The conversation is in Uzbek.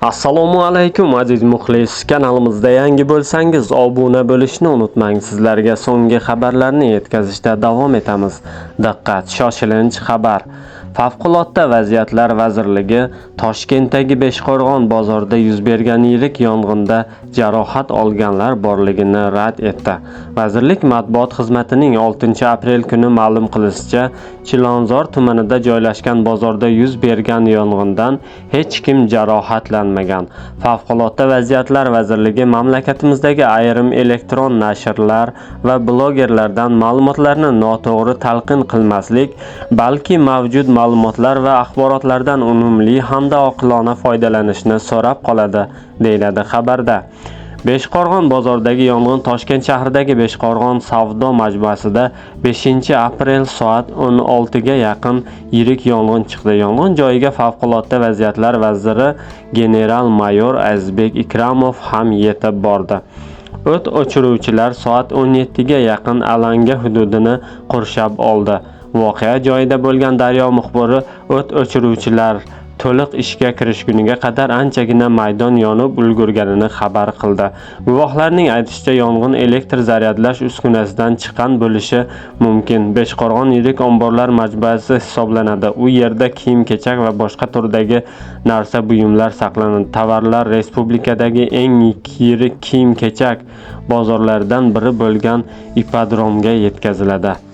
Assalomu alaykum aziz muxlis. Kanalimizda yangi bo'lsangiz obuna bo'lishni unutmang. Sizlarga so'nggi xabarlarni yetkazishda davom etamiz. Diqqat, shoshilinch xabar. Favqulodda vaziyatlar vazirligi Toshkentdagi Beshqo'rg'on bozorida yuz bergan yirik yong'inda jarohat olganlar borligini rad etdi. Vazirlik matbuot xizmatining 6-aprel kuni ma'lum qilishicha, Chilonzor tumanida joylashgan bozorda yuz bergan yong'indan hech kim jarohatlanmagan. Favqulodda vaziyatlar vazirligi mamlakatimizdagi ayrim elektron nashrlar va blogerlardan ma'lumotlarni noto'g'ri talqin qilmaslik, balki mavjud ma'lumotlar va axborotlardan unumli hamda oqilona foydalanishni so'rab qoladi, deyiladi xabarda. Beshqo'rg'on bozoridagi yong'in Toshkent shahridagi Beshqo'rg'on savdo majmuasida 5-aprel soat 16 ga yaqin yirik yong'in chiqdi. Yong'in joyiga favqulodda vaziyatlar vaziri general-mayor Azizbek Ikramov ham yetib bordi. O't o'chiruvchilar soat 17 ga yaqin alanga hududini qurshab oldi. Voqea joyida bo'lgan Daryo muxbiri o't o'chiruvchilar to'liq ishga kirishguniga qadar anchagina maydon yonib ulgurganini xabar qildi. Guvohlarning aytishicha, yong'in elektr zaryadlash uskunasidan chiqqan bo'lishi mumkin. Beshqo'rg'on yirik omborlar majmuasi hisoblanadi. U yerda kiyim-kechak va boshqa turdagi narsa buyumlar saqlanadi. Tovarlar respublikadagi eng yirik kiyim-kechak bozorlaridan biri bo'lgan ipodromga yetkaziladi.